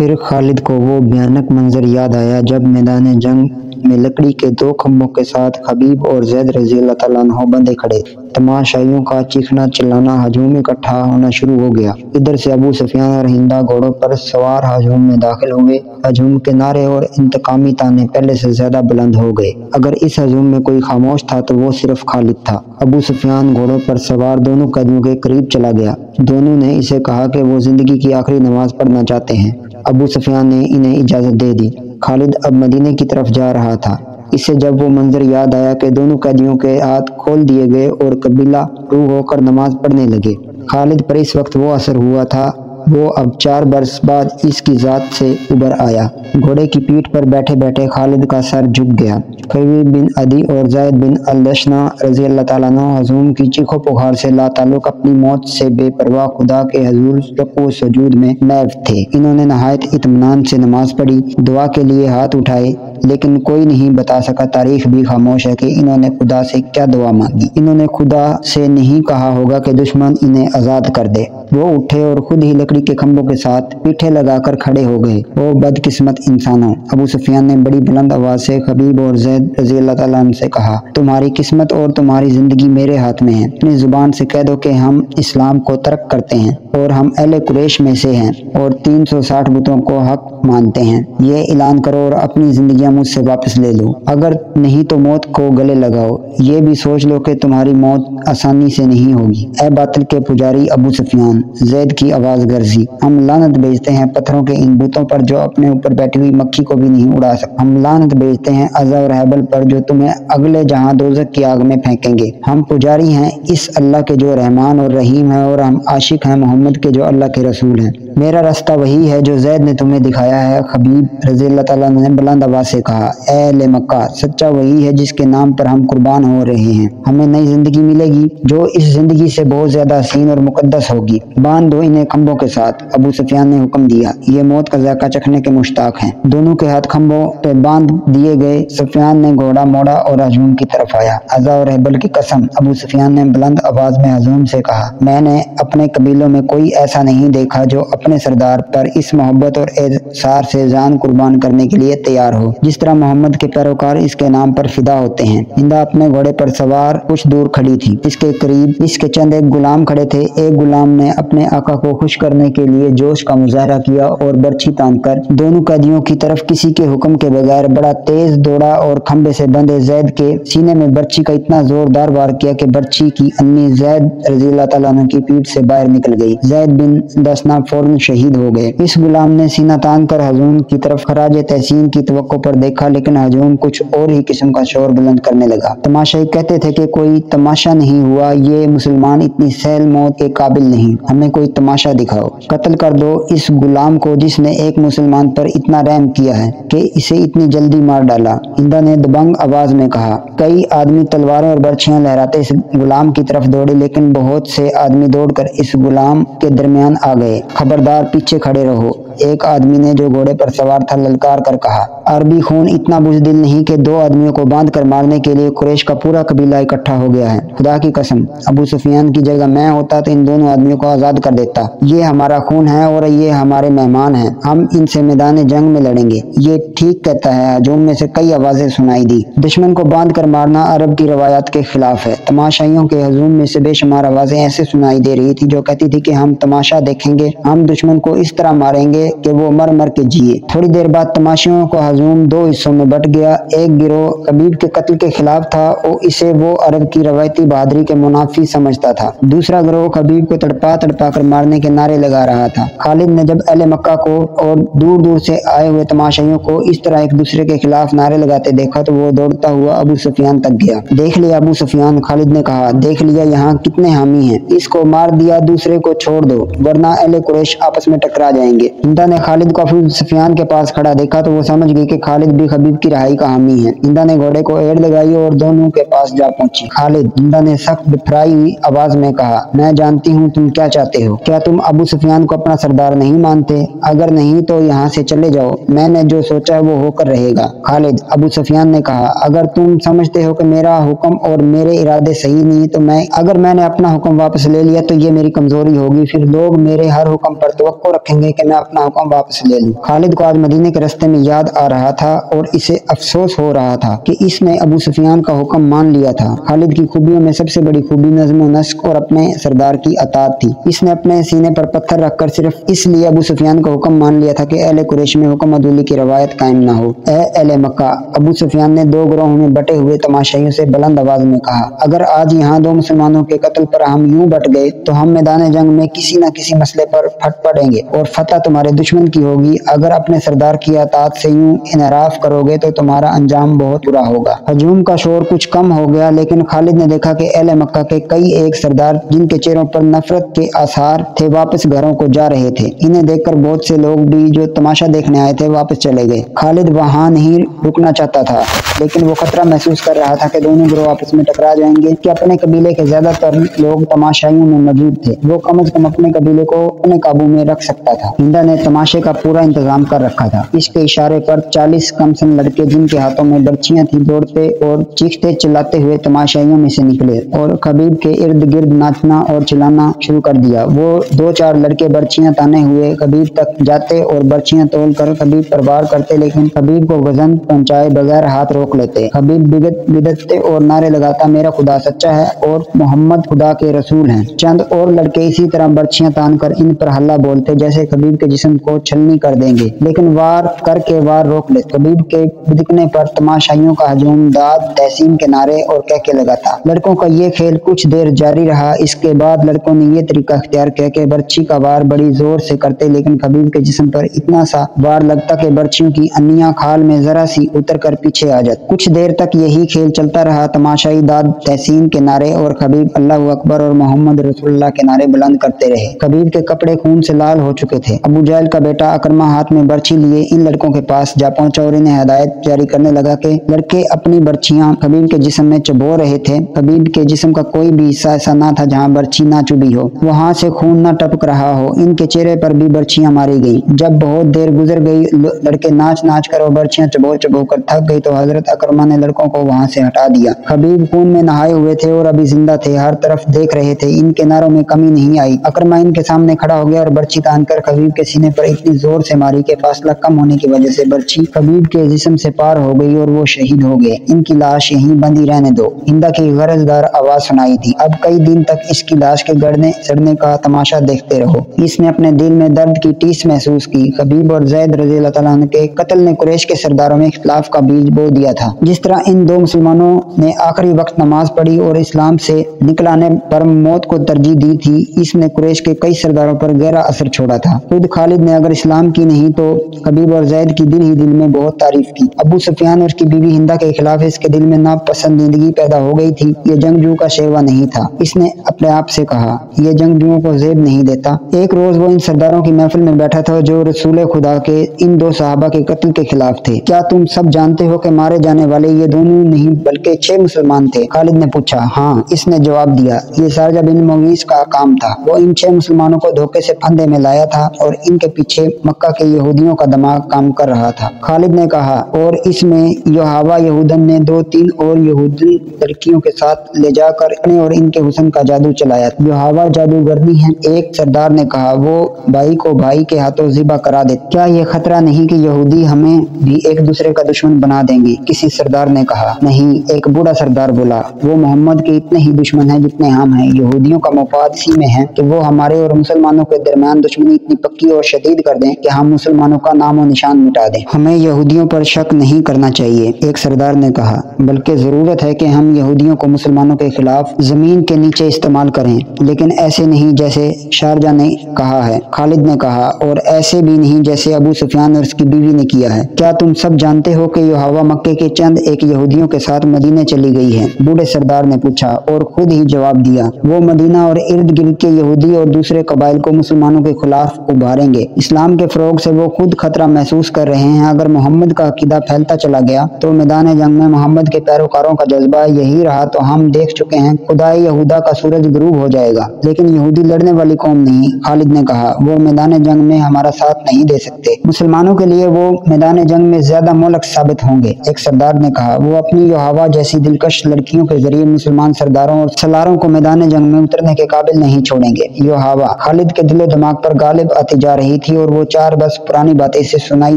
پھر خالد کو وہ بھیانک منظر یاد آیا جب میدان جنگ میں لکڑی کے 2 کھمبوں کے ساتھ خبیب اور زید رضی اللہ تعالیٰ عنہ بندھے کھڑے۔ تماشائیوں کا چیخنا چلانا، ہجوم اکٹھا ہونا شروع ہو گیا۔ ادھر سے ابو سفیان اور ہندا گھوڑوں پر سوار ہجوم میں داخل ہوئے۔ ہجوم کے نعرے اور انتقامی تانے پہلے سے زیادہ بلند ہو گئے۔ اگر اس ہجوم میں کوئی خاموش تھا تو وہ صرف خالد تھا۔ ابو سفیان گھوڑوں پر سوار دونوں قیدیوں کے قریب چلا گیا۔ دونوں نے اسے کہا کہ وہ زندگی کی آخری نماز پڑھنا چاہتے ہیں۔ ابو سفیان نے انہیں اجازت دے دی۔ خالد اب مدینے کی طرف جا رہا تھا۔ اسے جب وہ منظر یاد آیا کہ دونوں قیدیوں کے ہاتھ کھول دیے گئے اور قبیلہ روح ہو کر نماز پڑھنے لگے۔ خالد پر اس وقت وہ اثر ہوا تھا۔ وہ اب 4 برس بعد اس کی ذات سے ابھر آیا۔ گھوڑے کی پیٹھ پر بیٹھے بیٹھے خالد کا سر جھک گیا۔ خبیب بن عدی اور زید بن الدشنہ رضی اللہ تعالیٰ عنہ ہجوم کی چیخو پکار سے لاتعلق اپنی موت سے بے پرواہ خدا کے حضور رکوع و سجود میں محو تھے۔ انہوں نے نہایت اطمینان سے نماز پڑھی، دعا کے لیے ہاتھ اٹھائے، لیکن کوئی نہیں بتا سکا، تاریخ بھی خاموش ہے کہ انہوں نے خدا سے کیا دعا مانگی۔ انہوں نے خدا سے نہیں کہا ہوگا کہ دشمن انہیں آزاد کر دے۔ وہ اٹھے اور خود ہی لکڑی کے کھمبوں کے ساتھ پیٹھیں لگا کر کھڑے ہو گئے۔ وہ بدقسمت انسانوں! ابو سفیان نے بڑی بلند آواز سے خبیب اور زید رضی اللہ تعالیٰ عنہ سے کہا، تمہاری قسمت اور تمہاری زندگی میرے ہاتھ میں ہے۔ اپنی زبان سے کہہ دو کہ ہم اسلام کو ترک کرتے ہیں اور ہم اہل قریش میں سے ہیں اور 360 بتوں کو حق مانتے ہیں۔ یہ اعلان کرو اور اپنی زندگیاں مجھ سے واپس لے لو، اگر نہیں تو موت کو گلے لگاؤ۔ یہ بھی سوچ لو کہ تمہاری موت آسانی سے نہیں ہوگی۔ اے باطل کے پجاری ابو سفیان! زید کی آواز گرجی، ہم لعنت بھیجتے ہیں پتھروں کے ان بتوں پر جو اپنے اوپر بیٹھی ہوئی مکھی کو بھی نہیں اڑا سکتے۔ ہم لعنت بھیجتے ہیں عزا اور حبل پر جو تمہیں اگلے جہاں دوزخ کی آگ میں پھینکیں گے۔ ہم پجاری ہیں اس اللہ کے جو رحمان اور رحیم ہے، اور ہم عاشق ہیں محمد کے جو اللہ کے رسول ہیں۔ میرا راستہ وہی ہے جو زید نے تمہیں دکھایا ہے۔ خبیب رضی اللہ تعالیٰ عنہ نے بلند آواز سے کہا، اے اہل مکہ! سچا وہی ہے جس کے نام پر ہم قربان ہو رہے ہیں۔ ہمیں نئی زندگی ملے گی جو اس زندگی سے بہت زیادہ حسین اور مقدس ہوگی۔ باندھ دو انہیں کھمبوں کے ساتھ۔ ابو سفیان نے حکم دیا، یہ موت کا ذائقہ چکھنے کے مشتاق ہیں۔ دونوں کے ہاتھ کھمبوں پہ باندھ دیے گئے۔ سفیان نے گھوڑا موڑا اور ہجوم کی طرف آیا۔ عزا اور حبل کی قسم! ابو سفیان نے بلند آواز میں ہجوم سے کہا، میں نے اپنے قبیلوں میں کوئی ایسا نہیں دیکھا جو اپنے سردار پر اس محبت اور اعصار سے جان قربان کرنے کے لیے تیار ہو جس طرح محمد کے پیروکار اس کے نام پر فدا ہوتے ہیں۔ ہندا اپنے گھوڑے پر سوار کچھ دور کھڑی تھی۔ اس کے قریب اس کے چند ایک غلام کھڑے تھے۔ ایک غلام نے اپنے آقا کو خوش کرنے کے لیے جوش کا مظاہرہ کیا اور برچھی تان کر دونوں قیدیوں کی طرف کسی کے حکم کے بغیر بڑا تیز دوڑا اور کھمبے سے بندھے زید کے سینے میں برچھی کا اتنا زوردار وار کیا کہ برچھی کی انی زید رضی اللہ تعالیٰ عنہ کی پیٹھ سے باہر نکل گئی۔ زید بن دسنا فوراً شہید ہو گئے۔ اس غلام نے سینہ تان کر ہجوم کی طرف خراج تحسین کی توقع پر دیکھا، لیکن ہجوم کچھ اور ہی قسم کا شور بلند کرنے لگا۔ تماشائی کہتے تھے کہ کوئی تماشا نہیں ہوا، یہ مسلمان اتنی سہل موت کے قابل نہیں، ہمیں کوئی تماشا دکھاؤ۔ قتل کر دو اس غلام کو جس نے ایک مسلمان پر اتنا رحم کیا ہے کہ اسے اتنی جلدی مار ڈالا۔ ہندا نے دبنگ آواز میں کہا۔ کئی آدمی تلواریں اور برچھیاں لہراتے اس غلام کی طرف دوڑے، لیکن بہت سے آدمی دوڑ کر اس غلام کے درمیان آ گئے۔ خبردار، پیچھے کھڑے رہو! ایک آدمی نے جو گھوڑے پر سوار تھا للکار کر کہا۔ عربی خون اتنا بزدل نہیں کہ 2 آدمیوں کو باندھ کر مارنے کے لیے قریش کا پورا قبیلہ اکٹھا ہو گیا ہے۔ خدا کی قسم، ابو سفیان کی جگہ میں ہوتا تو ان دونوں آدمیوں کو آزاد کر دیتا۔ یہ ہمارا خون ہے اور یہ ہمارے مہمان ہیں، ہم ان سے میدان جنگ میں لڑیں گے۔ یہ ٹھیک کہتا ہے۔ ہجوم میں سے کئی آوازیں سنائی دی۔ دشمن کو باندھ کر مارنا عرب کی روایات کے خلاف ہے۔ تماشائیوں کے ہجوم میں سے بے شمار آوازیں ایسے سنائی دے رہی تھی جو کہتی تھی کہ ہم تماشا دیکھیں گے، ہم دشمن کو اس طرح ماریں گے کہ وہ مر مر کے جیے۔ تھوڑی دیر بعد تماشائیوں کا ہجوم 2 حصوں میں بٹ گیا۔ ایک گروہ خبیب کے قتل کے خلاف تھا اور اسے وہ عرب کی روایتی بہادری کے منافی سمجھتا تھا۔ دوسرا گروہ خبیب کو تڑپا تڑپا کر مارنے کے نعرے لگا رہا تھا۔ خالد نے جب اہل مکہ کو اور دور دور سے آئے ہوئے تماشائیوں کو اس طرح ایک دوسرے کے خلاف نعرے لگاتے دیکھا تو وہ دوڑتا ہوا ابو سفیان تک گیا۔ دیکھ لیا ابو سفیان! خالد نے کہا، دیکھ لیا یہاں کتنے حامی ہیں، اس کو مار دیا، دوسرے کو چھوڑ دو ورنہ اہل قریش آپس میں ٹکرا جائیں گے۔ ہندا نے خالد کو ابو سفیان کے پاس کھڑا دیکھا تو وہ سمجھ گئی کہ خالد بھی خبیب کی رہائی کا حامی ہے۔ ہندا نے گھوڑے کو ایڑ لگائی اور دونوں کے پاس جا پہنچی۔ خالد! ہندا نے سخت بپھرائی ہوئی آواز میں کہا، میں جانتی ہوں تم کیا چاہتے ہو۔ کیا تم ابو سفیان کو اپنا سردار نہیں مانتے؟ اگر نہیں تو یہاں سے چلے جاؤ، میں نے جو سوچا ہے وہ ہو کر رہے گا۔ خالد! ابو سفیان نے کہا، اگر تم سمجھتے ہو کہ میرا حکم اور میرے ارادے صحیح نہیں تو اگر میں نے اپنا حکم واپس لے لیا تو یہ میری کمزوری ہوگی، پھر لوگ میرے ہر حکم پر توقع رکھیں گے کہ میں اپنا अपना हुक्म वापस ले लूं। खालिद को आज मदीने के रास्ते में याद आ रहा था और इसे अफसोस हो रहा था कि इसने अबू सुफियान का हुक्म मान लिया था। खालिद की खूबियों में सबसे बड़ी खूबी नज़्म व नस्क और अपने सरदार की अतात थी। इसने अपने सीने पर पत्थर रखकर सिर्फ इसलिए अबू सुफियान का हुक्म मान लिया था कि अहले कुरैश में हुक्म अदूली की रवायत कायम न हो। ए अहले मक्का, अबू सुफियान ने दो ग्रोहों में बटे हुए तमाशाइयों से बुलंद आवाज में कहा, अगर आज यहाँ दो मुसलमानों के कत्ल पर हम यूं बट गए तो हम मैदान जंग में किसी न किसी मसले पर फट पड़ेंगे और फतह तुम्हारे दुश्मन की होगी। अगर अपने सरदार की अतात से यूं इनराफ करोगे तो तुम्हारा अंजाम बहुत बुरा होगा। हजूम का शोर कुछ कम हो गया, लेकिन खालिद ने देखा कि अहले मक्का के कई एक सरदार जिनके चेहरों पर नफरत के आसार थे वापस घरों को जा रहे थे। इन्हें देखकर बहुत से लोग भी जो तमाशा देखने आए थे वापस चले गए। खालिद वहां नहीं रुकना चाहता था, लेकिन वो खतरा महसूस कर रहा था कि दोनों ग्रोह आपस में टकरा जाएंगे कि अपने कबीले के ज्यादातर लोग तमाशाइयों में मौजूद थे। वो कम से कम अपने कबीले को अपने काबू में रख सकता था। हिंदा ने तमाशे का पूरा इंतजाम कर रखा था। इसके इशारे पर 40 कमसन लड़के जिनके हाथों में बर्छियां थी दौड़ते और चीखते चिल्लाते हुए तमाशाइयों में से निकले और खबीब के इर्द गिर्द नाचना और चिल्लाना शुरू कर दिया। वो 2-4 लड़के बर्छियां ताने हुए खबीब तक जाते और बर्छियां तोल कर खबीब पर वार करते, लेकिन खबीब को वजन पहुंचाए बगैर हाथ रोक लेते। खबीब बिगड़ते और नारे लगाता, मेरा खुदा सच्चा है और मोहम्मद खुदा के रसूल हैं। चंद और लड़के इसी तरह बर्छियां तान कर इन पर हल्ला बोलते जैसे खबीब के जिस्म को छलनी कर देंगे, लेकिन वार करके वार रोक ले। खबीब के बिदकने पर तमाशाइयों का हजूम दाद तहसीन के नारे और कहके लगाता। लड़कों का ये खेल कुछ देर जारी रहा। इसके बाद लड़कों ने ये तरीका इख्तियार किया कि बर्छी का वार बड़ी जोर से करते, लेकिन खबीब के जिस्म पर इतना सा वार लगता कि बर्छियों की अन्नियां खाल में जरा सी उतर कर पीछे आ जाती। कुछ देर तक यही खेल चलता रहा। तमाशाई दाद तहसीन के नारे और खबीब अल्लाह अकबर और मोहम्मद रसूलुल्लाह के नारे बुलंद करते रहे। खबीब के कपड़े खून से लाल हो चुके थे। अबू जहल का बेटा अकरमा हाथ में बर्छी लिए इन लड़कों के पास जा पहुंचा और इन्हें हिदायत जारी करने लगा कि लड़के अपनी बर्छियां खबीब के जिस्म में चबो रहे थे। खबीब के जिस्म का कोई भी हिस्सा ऐसा ना था जहां बर्छी ना चुभी हो, वहां से खून ना टपक रहा हो। इनके चेहरे पर भी बर्छियां मारी गई। जब बहुत देर गुजर गई, लड़के नाच नाच कर और बर्छियां चबो चबो कर थक गई तो हजरत अकरमा ने लड़कों को वहां से हटा दिया। खबीब खून में नहाए हुए थे और अभी जिंदा थे, हर तरफ देख रहे थे। इनके नारों में कमी नहीं आई। अकरमा इनके सामने खड़ा हो गया और बर्छी तान कर खबीब के सीने पर इतनी जोर से मारी कि फासला कम होने की वजह से बर्छी खबीब के जिस्म से पार हो गई और वो शहीद हो गए। इनकी लाश यहीं बंदी रहने दो। हिंदा की गरजदार आवाज सुनाई थी, अब कई दिन तक इसकी लाश के गड़ने सड़ने का तमाशा देखते रहो। इसने अपने दिल में दर्द की टीस महसूस की। खबीब और ज़ैद रज़ी अल्लाह तआला अन्हु के कत्ल ने कुरैश के सरदारों में इख्तिलाफ का बीज बो दिया था। जिस तरह इन दो मुसलमानों ने आखिरी वक्त नमाज पढ़ी और इस्लाम से निकल आने पर मौत को तरजीह दी थी, इसने कुरैश के कई सरदारों पर गहरा असर छोड़ा था। खुद खालिद ने अगर इस्लाम की नहीं तो खबीब और ज़ैद की दिल ही दिल में बहुत तारीफ की। अबू सुफियान और उसकी बीवी हिंदा के खिलाफ इसके दिल में नापसंदीदगी पैदा हो गई थी। ये जंगजू का शेरवा नहीं था। इसने अपने आप से कहा, ये जंगजुओं को ज़ेब नहीं देता। एक रोज वो इन सरदारों की महफिल में बैठा था जो रसूल खुदा के इन दो सहाबा के कत्ल के खिलाफ थे। क्या तुम सब जानते हो कि मारे जाने वाले ये दोनों नहीं बल्कि 6 मुसलमान थे? खालिद ने पूछा। हाँ, इसने जवाब दिया। ये सारजा बिन मुगीस का काम था। वो इन 6 मुसलमानों को धोखे से फंदे में लाया था और इनके पीछे मक्का के यहूदियों का दिमाग काम कर रहा था। खालिद ने कहा, और इसमें योहावा यहूदन ने 2-3 और यहूदी लड़कियों के साथ ले जाकर अपने और इनके हुस्न का जादू चलाया। योहावा जादूगरनी है, एक सरदार ने कहा। वो भाई को भाई के हाथों ज़िबा करा दे। क्या ये खतरा नहीं कि यहूदी हमें भी एक दूसरे का दुश्मन बना देंगे? किसी सरदार ने कहा। नहीं, एक बूढ़ा सरदार बोला, वो मोहम्मद के इतने ही दुश्मन हैं जितने हम हैं। यहूदियों का मफाद इसी में है कि वो हमारे और मुसलमानों के दरमियान दुश्मनी इतनी पक्की और शदीद कर दें कि हम मुसलमानों का नाम और निशान मिटा दें। हमें यहूदियों पर शक नहीं करना चाहिए, एक सरदार ने कहा, बल्कि जरूरत है कि हम यहूदियों को मुसलमानों के खिलाफ जमीन के नीचे इस्तेमाल करें, लेकिन ऐसे नहीं जैसे शारजा ने कहा है। खालिद ने कहा, और ऐसे भी नहीं जैसे अबू सुफियान और उसकी बीवी ने किया है। क्या तुम सब जानते हो कि योहावा मक्के के चंद एक यहूदियों के साथ मदीने चली गई है? बूढ़े सरदार ने पूछा और खुद ही जवाब दिया। वो मदीना और इर्द गिर्द के यहूदी और दूसरे कबाइल को मुसलमानों के खिलाफ उभारेंगे। इस्लाम के फरोग से वो खुद खतरा महसूस कर रहे हैं। अगर मोहम्मद का अकीदा फैलता चला गया तो मैदान जंग में मोहम्मद के पैरोकारों का जज्बा यही रहा तो हम देख चुके हैं, खुदाई यहूदा का सूरज गुरूब हो जाएगा। लेकिन यहूदी लड़ने वाली कौम नहीं, खालिद ने कहा। वो मैदान जंग में हमारा साथ नहीं दे सकते। मुसलमानों के लिए वो मैदान जंग में ज्यादा मोहलक साबित होंगे, एक सरदार ने कहा। वो अपनी योहावा जैसी दिलकश लड़कियों के जरिए मुसलमान सरदारों और सलारों को मैदान जंग में उतरने के काबिल नहीं छोड़ेंगे। योहावा खालिद के दिलो दिमाग पर गालिब आती जा रही रही थी और वो चार बस पुरानी बातें से सुनाई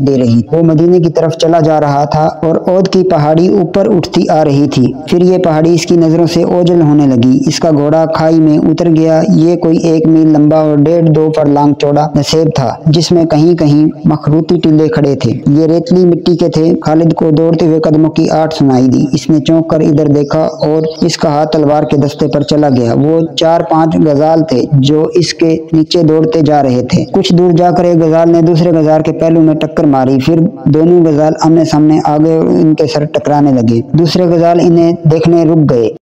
दे रही। वो मदीने की तरफ चला जा रहा था और ओद की पहाड़ी ऊपर उठती आ रही थी। फिर ये पहाड़ी इसकी नजरों से ओझल होने लगी। इसका घोड़ा खाई में उतर गया। ये कोई 1 मील लंबा और 1.5-2 फरलांग चौड़ा नसेब था जिसमें कहीं कहीं मखरूती टीले खड़े थे। ये रेतली मिट्टी के थे। खालिद को दौड़ते हुए कदमों की आहट सुनाई दी। इसने चौंक कर इधर देखा और इसका हाथ तलवार के दस्ते पर चला गया। वो 4-5 गजाल थे जो इसके नीचे दौड़ते जा रहे थे। कुछ दूर जाकर एक गजाल ने दूसरे गजार के पहलू में टक्कर मारी। फिर दोनों गजाल आमने सामने आ गए और इनके सर टकराने लगे। दूसरे गजाल इन्हें देखने रुक गए।